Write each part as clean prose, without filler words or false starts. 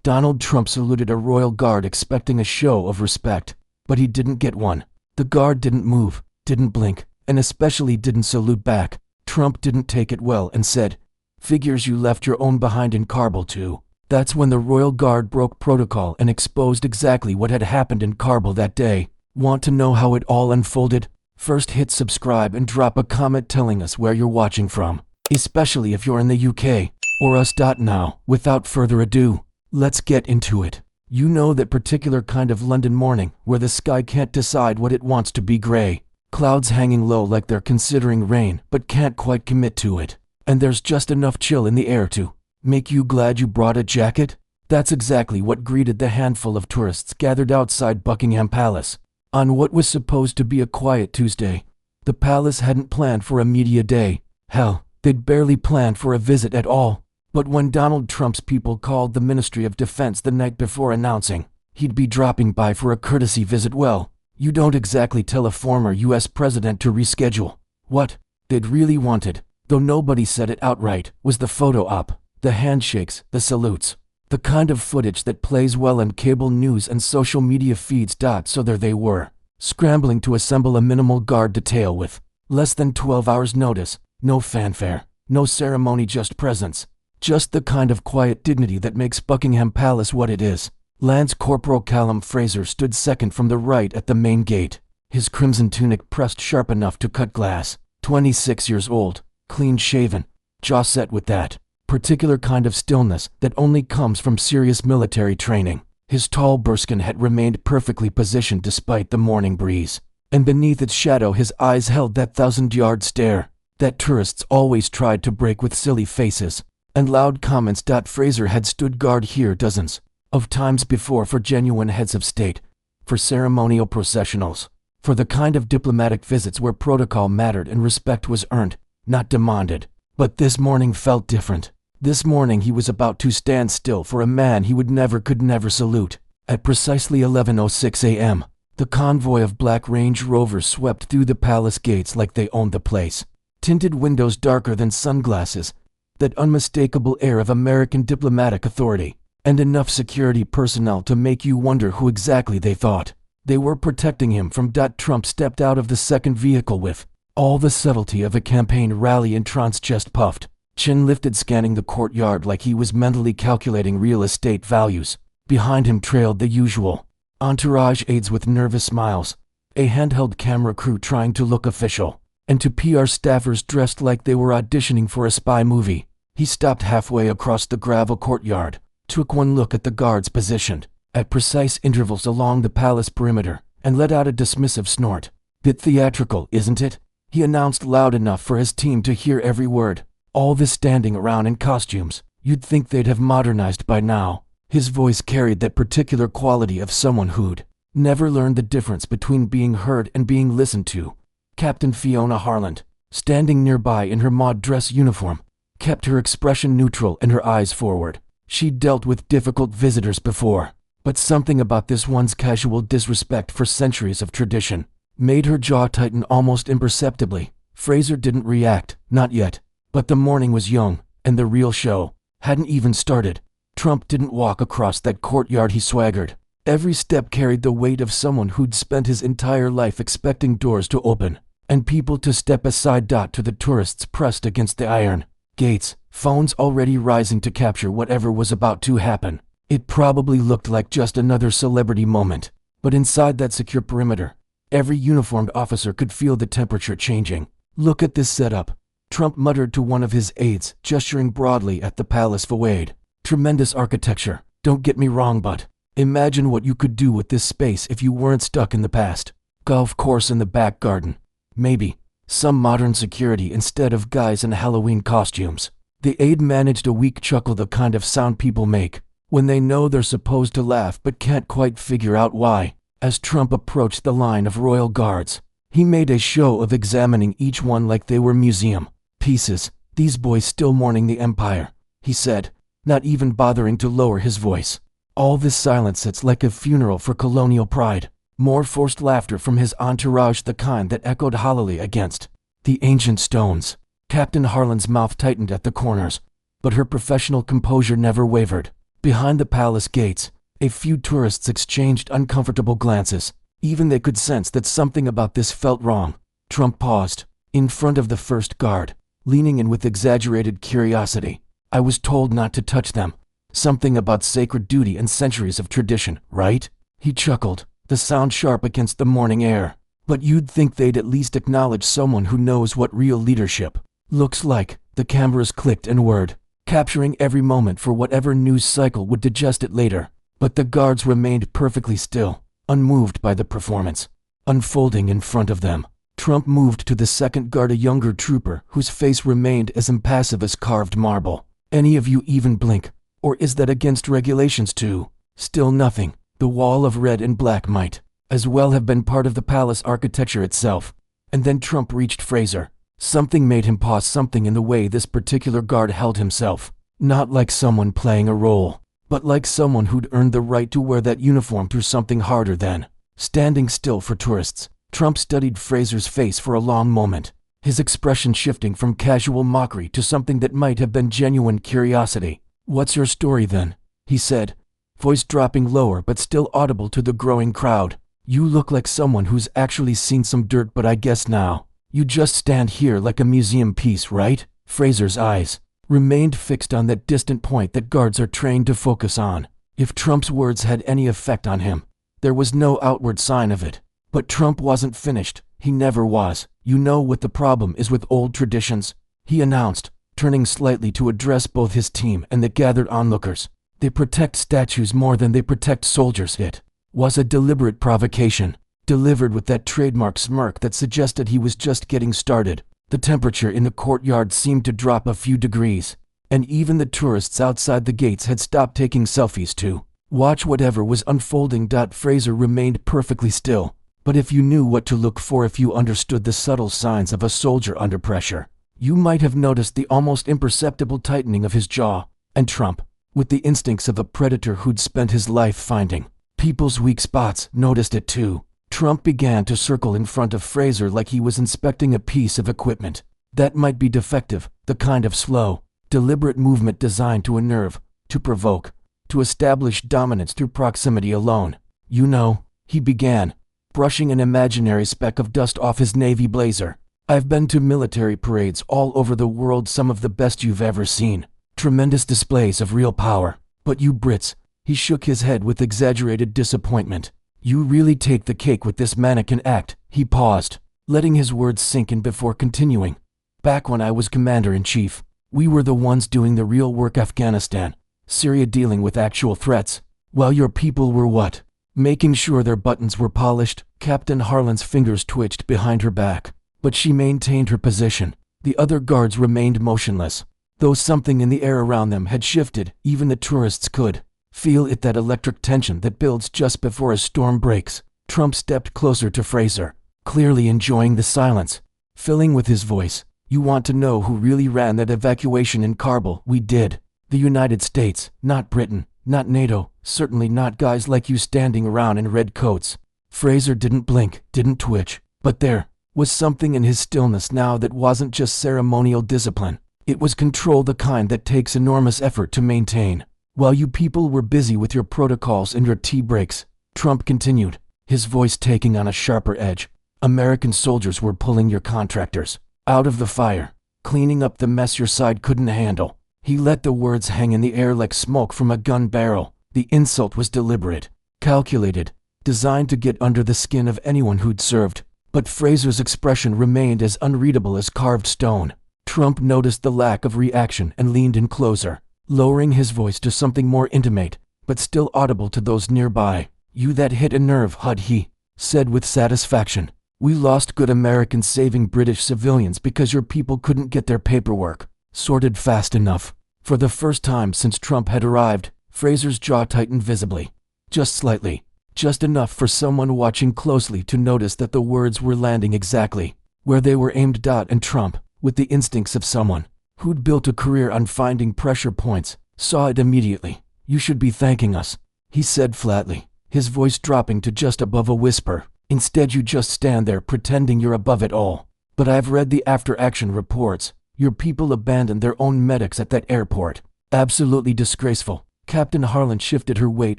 Donald Trump saluted a royal guard expecting a show of respect, but he didn't get one. The guard didn't move, didn't blink, and especially didn't salute back. Trump didn't take it well and said, "Figures you left your own behind in Kabul too." That's when the royal guard broke protocol and exposed exactly what had happened in Kabul that day. Want to know how it all unfolded? First hit subscribe and drop a comment telling us where you're watching from, especially if you're in the UK or us. Now, without further ado, let's get into it. You know that particular kind of London morning where the sky can't decide what it wants to be gray. Clouds hanging low like they're considering rain but can't quite commit to it. And there's just enough chill in the air to make you glad you brought a jacket? That's exactly what greeted the handful of tourists gathered outside Buckingham Palace on what was supposed to be a quiet Tuesday. The palace hadn't planned for a media day. Hell, they'd barely planned for a visit at all. But when Donald Trump's people called the Ministry of Defense the night before announcing he'd be dropping by for a courtesy visit, well, you don't exactly tell a former US president to reschedule. What they'd really wanted, though nobody said it outright, was the photo op, the handshakes, the salutes, the kind of footage that plays well in cable news and social media feeds. So there they were, scrambling to assemble a minimal guard detail with less than 12 hours notice. No fanfare, no ceremony, just presence. Just the kind of quiet dignity that makes Buckingham Palace what it is. Lance Corporal Callum Fraser stood second from the right at the main gate, his crimson tunic pressed sharp enough to cut glass. 26 years old, clean-shaven, jaw set with that particular kind of stillness that only comes from serious military training. His tall burskin had remained perfectly positioned despite the morning breeze, and beneath its shadow his eyes held that 1,000-yard stare that tourists always tried to break with silly faces and loud comments. Fraser had stood guard here dozens of times before for genuine heads of state, for ceremonial processionals, for the kind of diplomatic visits where protocol mattered and respect was earned, not demanded. But this morning felt different. This morning he was about to stand still for a man he could never salute. At precisely 11:06 a.m., the convoy of black Range Rovers swept through the palace gates like they owned the place. Tinted windows darker than sunglasses, that unmistakable air of American diplomatic authority, and enough security personnel to make you wonder who exactly they thought they were protecting him from. Trump stepped out of the second vehicle with all the subtlety of a campaign rally entrance, chest puffed, chin lifted, scanning the courtyard like he was mentally calculating real estate values. Behind him trailed the usual entourage aides with nervous smiles, a handheld camera crew trying to look official, and two PR staffers dressed like they were auditioning for a spy movie. He stopped halfway across the gravel courtyard, took one look at the guards positioned at precise intervals along the palace perimeter, and let out a dismissive snort. "Bit theatrical, isn't it?" he announced loud enough for his team to hear every word. "All this standing around in costumes, you'd think they'd have modernized by now." His voice carried that particular quality of someone who'd never learned the difference between being heard and being listened to. Captain Fiona Harland, standing nearby in her mod dress uniform, kept her expression neutral and her eyes forward. She'd dealt with difficult visitors before, but something about this one's casual disrespect for centuries of tradition made her jaw tighten almost imperceptibly. Fraser didn't react, not yet, but the morning was young, and the real show hadn't even started. Trump didn't walk across that courtyard, he swaggered. Every step carried the weight of someone who'd spent his entire life expecting doors to open and people to step aside. To the tourists pressed against the iron gates, phones already rising to capture whatever was about to happen. It probably looked like just another celebrity moment, but inside that secure perimeter, every uniformed officer could feel the temperature changing. "Look at this setup," Trump muttered to one of his aides, gesturing broadly at the palace facade. "Tremendous architecture, don't get me wrong, but imagine what you could do with this space if you weren't stuck in the past. Golf course in the back garden. Maybe some modern security instead of guys in Halloween costumes." The aide managed a weak chuckle, the kind of sound people make when they know they're supposed to laugh but can't quite figure out why. As Trump approached the line of royal guards, he made a show of examining each one like they were museum pieces. "These boys still mourning the empire," he said, not even bothering to lower his voice. "All this silence, it's like a funeral for colonial pride." More forced laughter from his entourage, the kind that echoed hollowly against the ancient stones. Captain Harlan's mouth tightened at the corners, but her professional composure never wavered. Behind the palace gates, a few tourists exchanged uncomfortable glances. Even they could sense that something about this felt wrong. Trump paused, in front of the first guard, leaning in with exaggerated curiosity. I was told not to touch them. Something about sacred duty and centuries of tradition, right? He chuckled, the sound sharp against the morning air. But you'd think they'd at least acknowledge someone who knows what real leadership looks like. The cameras clicked and whirred, capturing every moment for whatever news cycle would digest it later. But the guards remained perfectly still, unmoved by the performance unfolding in front of them. Trump moved to the second guard, a younger trooper whose face remained as impassive as carved marble. Any of you even blink? Or is that against regulations too? Still nothing. The wall of red and black might as well have been part of the palace architecture itself. And then Trump reached Fraser. Something made him pause, something in the way this particular guard held himself. Not like someone playing a role, but like someone who'd earned the right to wear that uniform through something harder than standing still for tourists. Trump studied Fraser's face for a long moment, his expression shifting from casual mockery to something that might have been genuine curiosity. "What's your story then?" he said, voice dropping lower but still audible to the growing crowd. "You look like someone who's actually seen some dirt, but I guess now you just stand here like a museum piece, right?" Fraser's eyes remained fixed on that distant point that guards are trained to focus on. If Trump's words had any effect on him, there was no outward sign of it. But Trump wasn't finished. He never was. "You know what the problem is with old traditions," he announced, turning slightly to address both his team and the gathered onlookers. "They protect statues more than they protect soldiers." It was a deliberate provocation, delivered with that trademark smirk that suggested he was just getting started. The temperature in the courtyard seemed to drop a few degrees, and even the tourists outside the gates had stopped taking selfies to watch whatever was unfolding. Fraser remained perfectly still, but if you knew what to look for, if you understood the subtle signs of a soldier under pressure, you might have noticed the almost imperceptible tightening of his jaw. And Trump, with the instincts of a predator who'd spent his life finding people's weak spots, noticed it too. Trump began to circle in front of Fraser like he was inspecting a piece of equipment that might be defective, the kind of slow, deliberate movement designed to unnerve, to provoke, to establish dominance through proximity alone. "You know," he began, brushing an imaginary speck of dust off his navy blazer, "I've been to military parades all over the world, some of the best you've ever seen. Tremendous displays of real power. But you Brits," he shook his head with exaggerated disappointment, "you really take the cake with this mannequin act." He paused, letting his words sink in before continuing. "Back when I was commander-in-chief, we were the ones doing the real work. Afghanistan, Syria, dealing with actual threats, while your people were what? Making sure their buttons were polished." Captain Harlan's fingers twitched behind her back, but she maintained her position. The other guards remained motionless, though something in the air around them had shifted. Even the tourists could feel it, that electric tension that builds just before a storm breaks. Trump stepped closer to Fraser, clearly enjoying the silence, filling with his voice. "You want to know who really ran that evacuation in Kabul? We did. The United States, not Britain, not NATO, certainly not guys like you standing around in red coats." Fraser didn't blink, didn't twitch, but there was something in his stillness now that wasn't just ceremonial discipline. It was control, the kind that takes enormous effort to maintain. "While you people were busy with your protocols and your tea breaks," Trump continued, his voice taking on a sharper edge, "American soldiers were pulling your contractors out of the fire, cleaning up the mess your side couldn't handle." He let the words hang in the air like smoke from a gun barrel. The insult was deliberate, calculated, designed to get under the skin of anyone who'd served. But Fraser's expression remained as unreadable as carved stone. Trump noticed the lack of reaction and leaned in closer, lowering his voice to something more intimate, but still audible to those nearby. "You, that hit a nerve, Hud," he said with satisfaction. "We lost good Americans saving British civilians because your people couldn't get their paperwork sorted fast enough." For the first time since Trump had arrived, Fraser's jaw tightened visibly, just slightly, just enough for someone watching closely to notice that the words were landing exactly where they were aimed. And Trump, with the instincts of someone who'd built a career on finding pressure points, saw it immediately. "You should be thanking us," he said flatly, his voice dropping to just above a whisper. "Instead you just stand there pretending you're above it all. But I've read the after-action reports. Your people abandoned their own medics at that airport. Absolutely disgraceful." Captain Harlan shifted her weight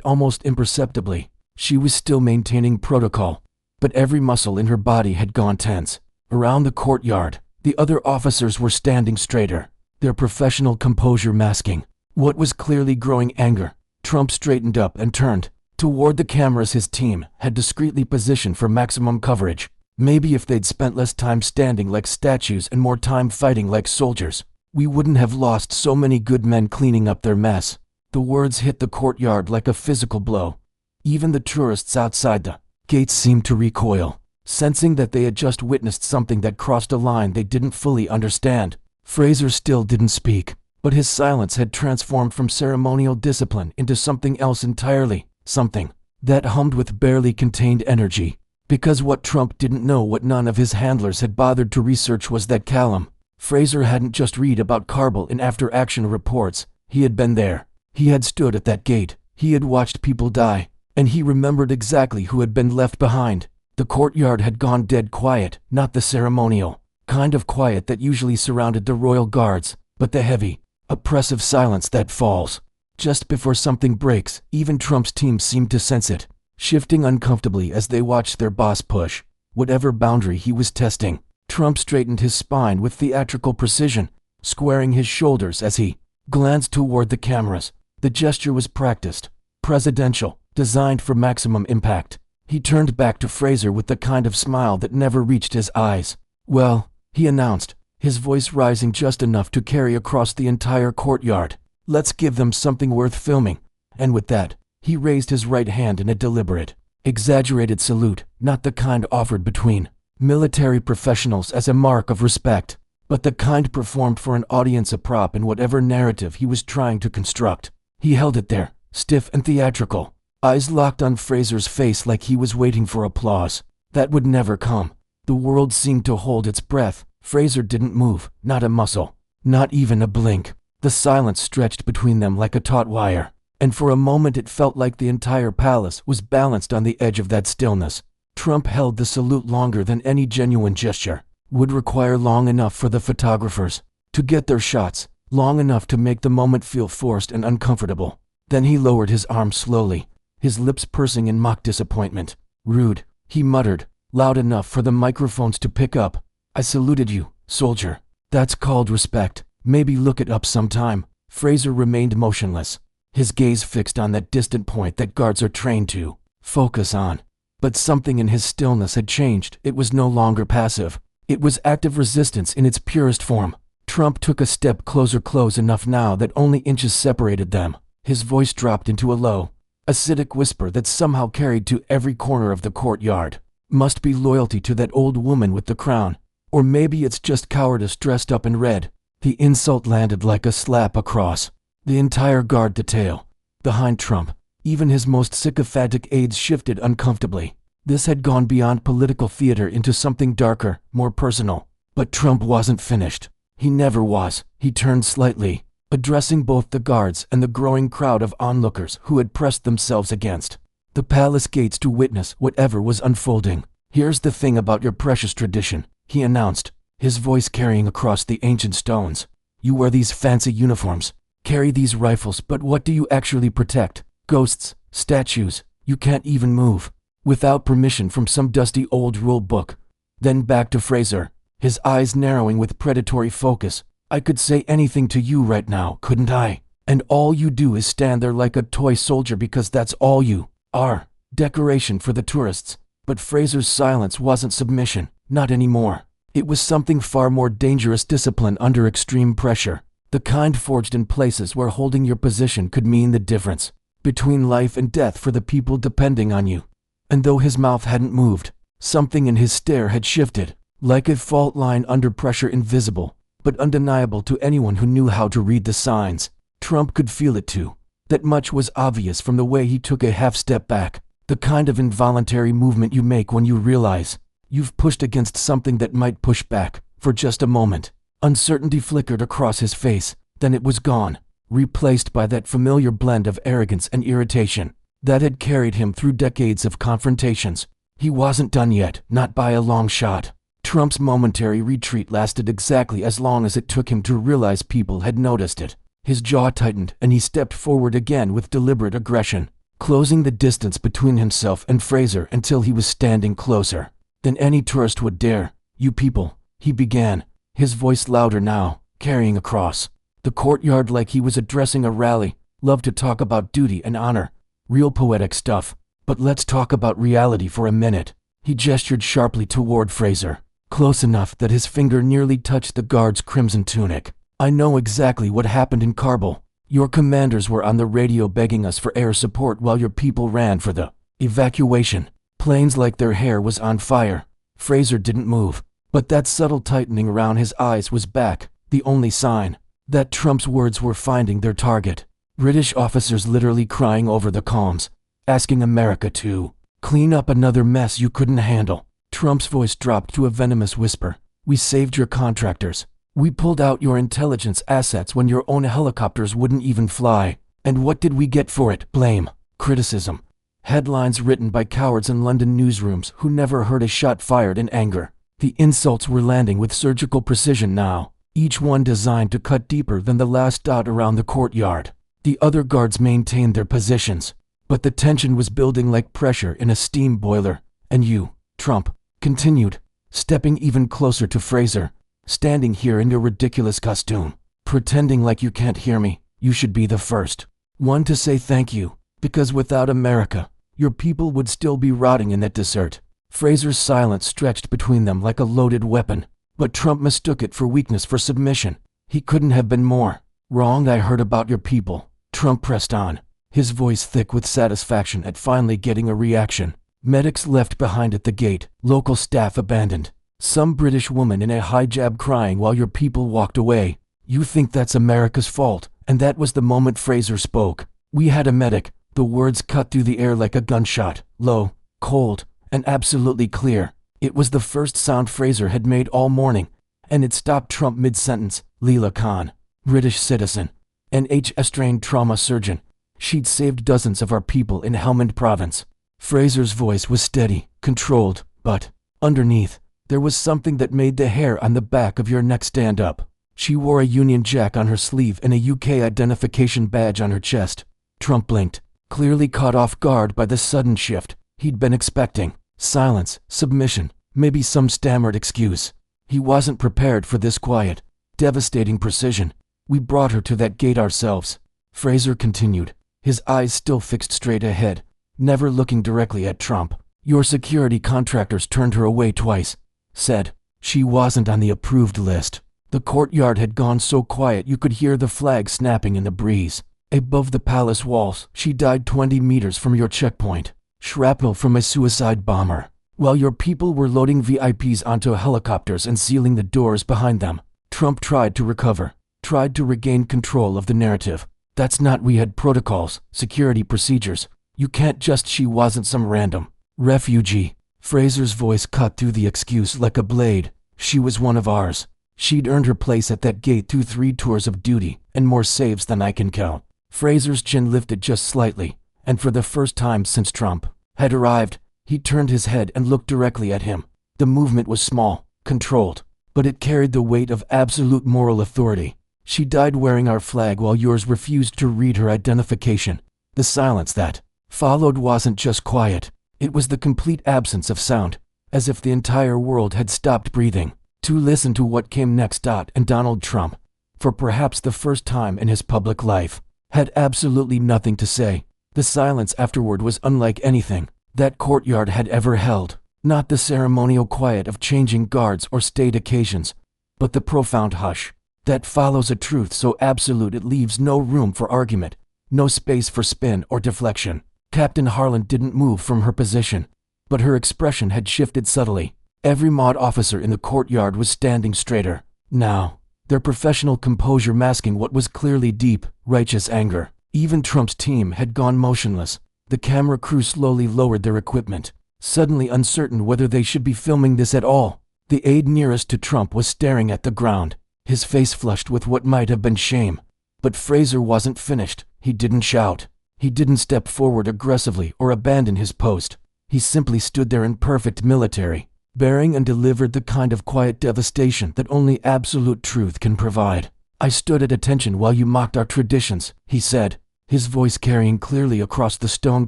almost imperceptibly. She was still maintaining protocol, but every muscle in her body had gone tense. Around the courtyard, the other officers were standing straighter, their professional composure masking what was clearly growing anger. Trump straightened up and turned toward the cameras his team had discreetly positioned for maximum coverage. Maybe if they'd spent less time standing like statues and more time fighting like soldiers, we wouldn't have lost so many good men cleaning up their mess. The words hit the courtyard like a physical blow. Even the tourists outside the gates seemed to recoil, sensing that they had just witnessed something that crossed a line they didn't fully understand. Fraser still didn't speak, but his silence had transformed from ceremonial discipline into something else entirely, something that hummed with barely contained energy. Because what Trump didn't know, what none of his handlers had bothered to research, was that Callum Fraser hadn't just read about Carball in after-action reports. He had been there. He had stood at that gate. He had watched people die, and he remembered exactly who had been left behind. The courtyard had gone dead quiet, not the ceremonial kind of quiet that usually surrounded the royal guards, but the heavy, oppressive silence that falls just before something breaks. Even Trump's team seemed to sense it, shifting uncomfortably as they watched their boss push whatever boundary he was testing. Trump straightened his spine with theatrical precision, squaring his shoulders as he glanced toward the cameras. The gesture was practiced, presidential, designed for maximum impact. He turned back to Fraser with the kind of smile that never reached his eyes. "Well," he announced, his voice rising just enough to carry across the entire courtyard, "let's give them something worth filming." And with that, he raised his right hand in a deliberate, exaggerated salute, not the kind offered between military professionals as a mark of respect, but the kind performed for an audience, a prop in whatever narrative he was trying to construct. He held it there, stiff and theatrical, eyes locked on Fraser's face like he was waiting for applause. That would never come. The world seemed to hold its breath. Fraser didn't move, not a muscle, not even a blink. The silence stretched between them like a taut wire, and for a moment it felt like the entire palace was balanced on the edge of that stillness. Trump held the salute longer than any genuine gesture would require, long enough for the photographers to get their shots, long enough to make the moment feel forced and uncomfortable. Then he lowered his arm slowly, his lips pursing in mock disappointment. "Rude," he muttered, loud enough for the microphones to pick up. "I saluted you, soldier. That's called respect. Maybe look it up sometime." Fraser remained motionless, his gaze fixed on that distant point that guards are trained to focus on. But something in his stillness had changed. It was no longer passive. It was active resistance in its purest form. Trump took a step closer, close enough now that only inches separated them. His voice dropped into a low, acidic whisper that somehow carried to every corner of the courtyard. "Must be loyalty to that old woman with the crown. Or maybe it's just cowardice dressed up in red." The insult landed like a slap across the entire guard detail. Behind Trump, even his most sycophantic aides shifted uncomfortably. This had gone beyond political theater into something darker, more personal. But Trump wasn't finished. He never was. He turned slightly, addressing both the guards and the growing crowd of onlookers who had pressed themselves against the palace gates to witness whatever was unfolding. "Here's the thing about your precious tradition," he announced, his voice carrying across the ancient stones. "You wear these fancy uniforms, carry these rifles, but what do you actually protect? Ghosts, statues. You can't even move without permission from some dusty old rule book." Then back to Fraser, his eyes narrowing with predatory focus. "I could say anything to you right now, couldn't I? And all you do is stand there like a toy soldier because that's all you are. Decoration for the tourists." But Fraser's silence wasn't submission, not anymore. It was something far more dangerous, discipline under extreme pressure. The kind forged in places where holding your position could mean the difference between life and death for the people depending on you. And though his mouth hadn't moved, something in his stare had shifted, like a fault line under pressure, invisible but undeniable to anyone who knew how to read the signs. Trump could feel it too. That much was obvious from the way he took a half step back, the kind of involuntary movement you make when you realize you've pushed against something that might push back. For just a moment, uncertainty flickered across his face, then it was gone, replaced by that familiar blend of arrogance and irritation that had carried him through decades of confrontations. He wasn't done yet, not by a long shot. Trump's momentary retreat lasted exactly as long as it took him to realize people had noticed it. His jaw tightened and he stepped forward again with deliberate aggression, closing the distance between himself and Fraser until he was standing closer than any tourist would dare. "You people," he began, his voice louder now, carrying across the courtyard like he was addressing a rally. "Love to talk about duty and honor, real poetic stuff, but let's talk about reality for a minute." He gestured sharply toward Fraser, close enough that his finger nearly touched the guard's crimson tunic. "I know exactly what happened in Kabul. Your commanders were on the radio begging us for air support while your people ran for the evacuation. Planes like their hair was on fire." Fraser didn't move, but that subtle tightening around his eyes was back, the only sign that Trump's words were finding their target. British officers literally crying over the comms, asking America to clean up another mess you couldn't handle. Trump's voice dropped to a venomous whisper. "We saved your contractors. We pulled out your intelligence assets when your own helicopters wouldn't even fly. And what did we get for it? Blame, criticism, headlines written by cowards in London newsrooms who never heard a shot fired in anger. The insults were landing with surgical precision now, each one designed to cut deeper than the last dot around the courtyard." The other guards maintained their positions, but the tension was building like pressure in a steam boiler. "And you, Trump," continued, stepping even closer to Fraser, "standing here in your ridiculous costume, pretending like you can't hear me. You should be the first one to say thank you, because without America, your people would still be rotting in that desert." Fraser's silence stretched between them like a loaded weapon, but Trump mistook it for weakness, for submission. He couldn't have been more wrong. "I heard about your people," Trump pressed on, his voice thick with satisfaction at finally getting a reaction. "Medics left behind at the gate, local staff abandoned, some British woman in a hijab crying while your people walked away. You think that's America's fault?" And that was the moment Fraser spoke. "We had a medic." The words cut through the air like a gunshot, low, cold, and absolutely clear. It was the first sound Fraser had made all morning, and it stopped Trump mid-sentence. "Leela Khan, British citizen, NHS-trained trauma surgeon. She'd saved dozens of our people in Helmand province." Fraser's voice was steady, controlled, but underneath, there was something that made the hair on the back of your neck stand up. She wore a Union Jack on her sleeve and a UK identification badge on her chest. Trump blinked, clearly caught off guard by the sudden shift he'd been expecting. Silence, submission, maybe some stammered excuse. He wasn't prepared for this quiet, devastating precision. "We brought her to that gate ourselves," Fraser continued, his eyes still fixed straight ahead, never looking directly at Trump. "Your security contractors turned her away twice. Said she wasn't on the approved list." The courtyard had gone so quiet you could hear the flag snapping in the breeze. "Above the palace walls, she died 20 meters from your checkpoint. Shrapnel from a suicide bomber. While your people were loading VIPs onto helicopters and sealing the doors behind them." Trump tried to recover, tried to regain control of the narrative. "That's not. We had protocols, security procedures. You can't just. She wasn't some random refugee." Fraser's voice cut through the excuse like a blade. "She was one of ours. She'd earned her place at that gate through 3 tours of duty and more saves than I can count." Fraser's chin lifted just slightly, and for the first time since Trump had arrived, he turned his head and looked directly at him. The movement was small, controlled, but it carried the weight of absolute moral authority. "She died wearing our flag while yours refused to read her identification." The silence that followed wasn't just quiet, it was the complete absence of sound, as if the entire world had stopped breathing to listen to what came next. And Donald Trump, for perhaps the first time in his public life, had absolutely nothing to say. The silence afterward was unlike anything that courtyard had ever held. Not the ceremonial quiet of changing guards or state occasions, but the profound hush that follows a truth so absolute it leaves no room for argument, no space for spin or deflection. Captain Harlan didn't move from her position, but her expression had shifted subtly. Every mod officer in the courtyard was standing straighter now, their professional composure masking what was clearly deep, righteous anger. Even Trump's team had gone motionless. The camera crew slowly lowered their equipment, suddenly uncertain whether they should be filming this at all. The aide nearest to Trump was staring at the ground, his face flushed with what might have been shame. But Fraser wasn't finished. He didn't shout. He didn't step forward aggressively or abandon his post. He simply stood there in perfect military bearing and delivered the kind of quiet devastation that only absolute truth can provide. I stood at attention while you mocked our traditions, he said, his voice carrying clearly across the stone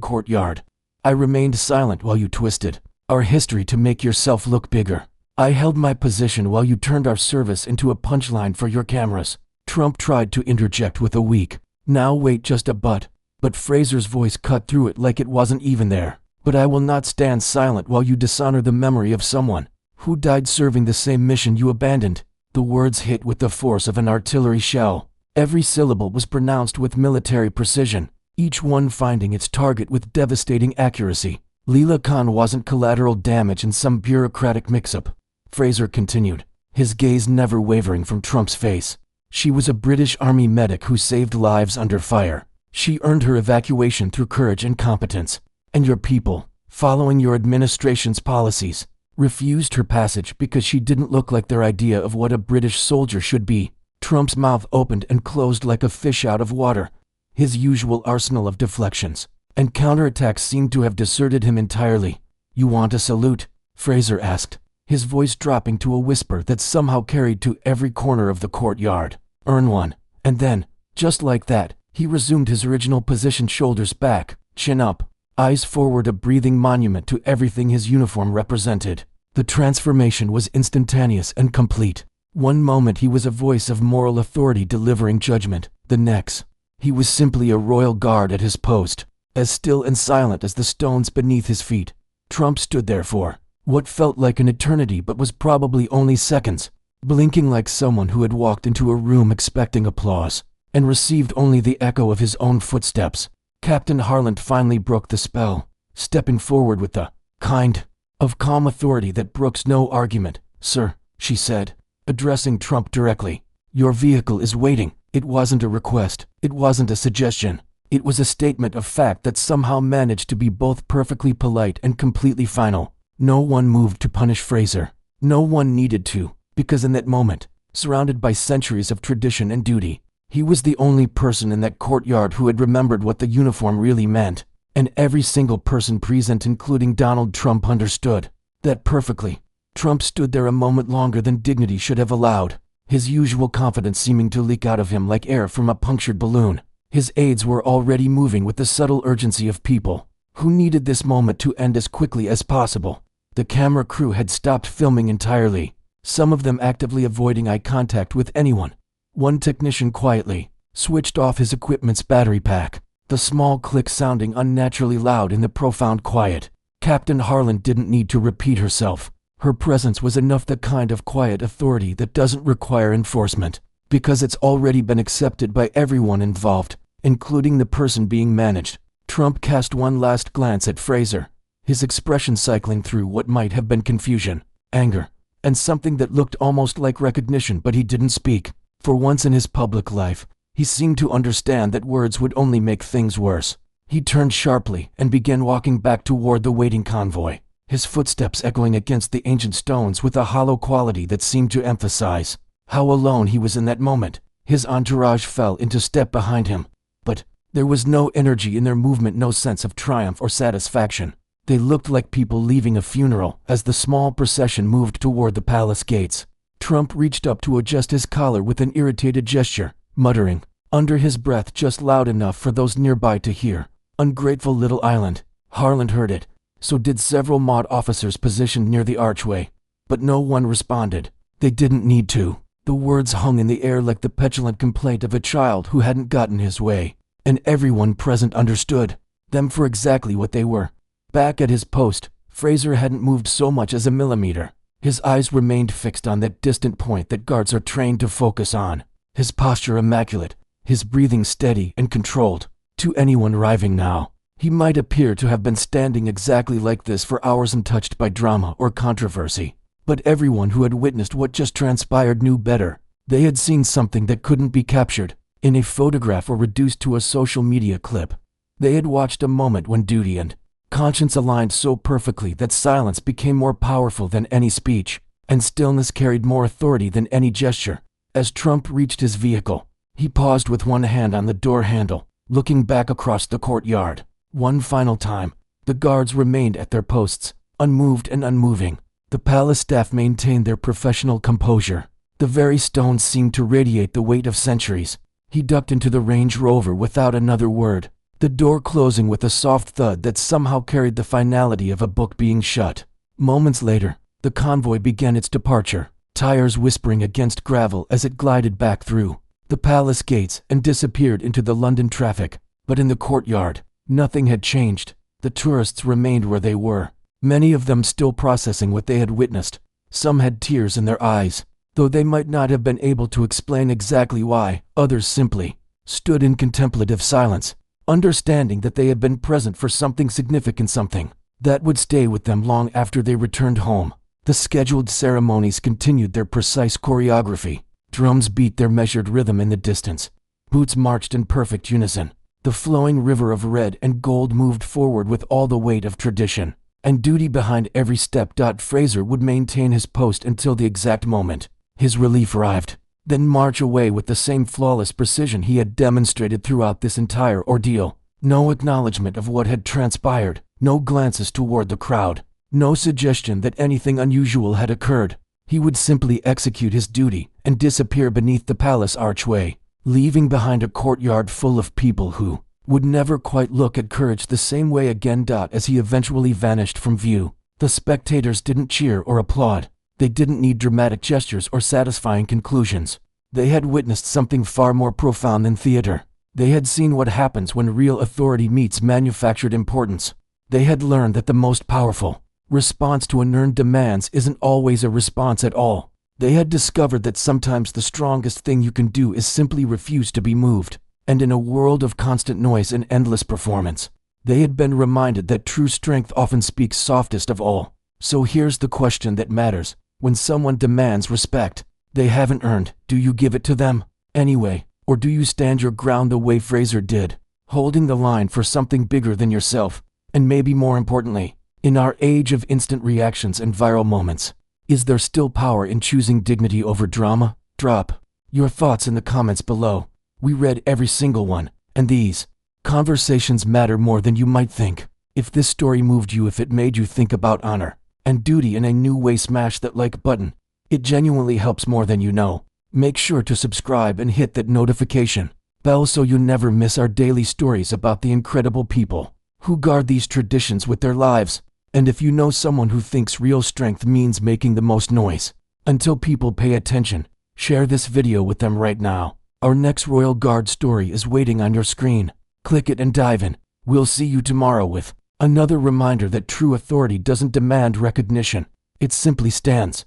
courtyard. I remained silent while you twisted our history to make yourself look bigger. I held my position while you turned our service into a punchline for your cameras. Trump tried to interject with a weak, "Now wait just a but Fraser's voice cut through it like it wasn't even there. But I will not stand silent while you dishonor the memory of someone who died serving the same mission you abandoned." The words hit with the force of an artillery shell. Every syllable was pronounced with military precision, each one finding its target with devastating accuracy. Leela Khan wasn't collateral damage in some bureaucratic mix-up, Fraser continued, his gaze never wavering from Trump's face. She was a British Army medic who saved lives under fire. She earned her evacuation through courage and competence. And your people, following your administration's policies, refused her passage because she didn't look like their idea of what a British soldier should be. Trump's mouth opened and closed like a fish out of water. His usual arsenal of deflections and counterattacks seemed to have deserted him entirely. "You want a salute?" Fraser asked, his voice dropping to a whisper that somehow carried to every corner of the courtyard. "Earn one." And then, just like that, he resumed his original position, shoulders back, chin up, eyes forward, a breathing monument to everything his uniform represented. The transformation was instantaneous and complete. One moment he was a voice of moral authority delivering judgment. The next, he was simply a royal guard at his post, as still and silent as the stones beneath his feet. Trump stood there for what felt like an eternity but was probably only seconds, blinking like someone who had walked into a room expecting applause and received only the echo of his own footsteps. Captain Harland finally broke the spell, stepping forward with the kind of calm authority that brooks no argument. "Sir," she said, addressing Trump directly, "your vehicle is waiting." It wasn't a request, it wasn't a suggestion. It was a statement of fact that somehow managed to be both perfectly polite and completely final. No one moved to punish Fraser. No one needed to, because in that moment, surrounded by centuries of tradition and duty, he was the only person in that courtyard who had remembered what the uniform really meant. And every single person present, including Donald Trump, understood that perfectly. Trump stood there a moment longer than dignity should have allowed, his usual confidence seeming to leak out of him like air from a punctured balloon. His aides were already moving with the subtle urgency of people who needed this moment to end as quickly as possible. The camera crew had stopped filming entirely, some of them actively avoiding eye contact with anyone. One technician quietly switched off his equipment's battery pack, the small click sounding unnaturally loud in the profound quiet. Captain Harland didn't need to repeat herself. Her presence was enough, the kind of quiet authority that doesn't require enforcement, because it's already been accepted by everyone involved, including the person being managed. Trump cast one last glance at Fraser, his expression cycling through what might have been confusion, anger, and something that looked almost like recognition, but he didn't speak. For once in his public life, he seemed to understand that words would only make things worse. He turned sharply and began walking back toward the waiting convoy, his footsteps echoing against the ancient stones with a hollow quality that seemed to emphasize how alone he was in that moment. His entourage fell into step behind him, but there was no energy in their movement, no sense of triumph or satisfaction. They looked like people leaving a funeral as the small procession moved toward the palace gates. Trump reached up to adjust his collar with an irritated gesture, muttering under his breath just loud enough for those nearby to hear, "Ungrateful little island." Harland heard it. So did several mod officers positioned near the archway. But no one responded. They didn't need to. The words hung in the air like the petulant complaint of a child who hadn't gotten his way. And everyone present understood them for exactly what they were. Back at his post, Fraser hadn't moved so much as a millimeter. His eyes remained fixed on that distant point that guards are trained to focus on. His posture immaculate, his breathing steady and controlled. To anyone arriving now, he might appear to have been standing exactly like this for hours, untouched by drama or controversy. But everyone who had witnessed what just transpired knew better. They had seen something that couldn't be captured in a photograph or reduced to a social media clip. They had watched a moment when duty and conscience aligned so perfectly that silence became more powerful than any speech, and stillness carried more authority than any gesture. As Trump reached his vehicle, he paused with one hand on the door handle, looking back across the courtyard. One final time, the guards remained at their posts, unmoved and unmoving. The palace staff maintained their professional composure, The very stones seemed to radiate the weight of centuries. He ducked into the Range Rover without another word, the door closing with a soft thud that somehow carried the finality of a book being shut. Moments later, the convoy began its departure, tires whispering against gravel as it glided back through the palace gates and disappeared into the London traffic. But in the courtyard, nothing had changed. The tourists remained where they were, many of them still processing what they had witnessed. Some had tears in their eyes, though they might not have been able to explain exactly why. Others simply stood in contemplative silence, understanding that they had been present for something significant, something that would stay with them long after they returned home. The scheduled ceremonies continued their precise choreography. Drums beat their measured rhythm in the distance. Boots marched in perfect unison. The flowing river of red and gold moved forward with all the weight of tradition and duty behind every step. Fraser would maintain his post until the exact moment his relief arrived, then march away with the same flawless precision he had demonstrated throughout this entire ordeal. No acknowledgement of what had transpired, no glances toward the crowd, no suggestion that anything unusual had occurred. He would simply execute his duty and disappear beneath the palace archway, leaving behind a courtyard full of people who would never quite look at courage the same way again. As he eventually vanished from view, the spectators didn't cheer or applaud. They didn't need dramatic gestures or satisfying conclusions. They had witnessed something far more profound than theater. They had seen what happens when real authority meets manufactured importance. They had learned that the most powerful response to unearned demands isn't always a response at all. They had discovered that sometimes the strongest thing you can do is simply refuse to be moved. And in a world of constant noise and endless performance, they had been reminded that true strength often speaks softest of all. So here's the question that matters. When someone demands respect they haven't earned, do you give it to them anyway? Or do you stand your ground the way Fraser did, holding the line for something bigger than yourself? And maybe more importantly, in our age of instant reactions and viral moments, is there still power in choosing dignity over drama? Drop your thoughts in the comments below. We read every single one, and these conversations matter more than you might think. If this story moved you, if it made you think about honor and duty in a new way, smash that like button. It genuinely helps more than you know. Make sure to subscribe and hit that notification bell so you never miss our daily stories about the incredible people who guard these traditions with their lives. And if you know someone who thinks real strength means making the most noise until people pay attention, share this video with them right now. Our next Royal Guard story is waiting on your screen. Click it and dive in. We'll see you tomorrow with another reminder that true authority doesn't demand recognition. It simply stands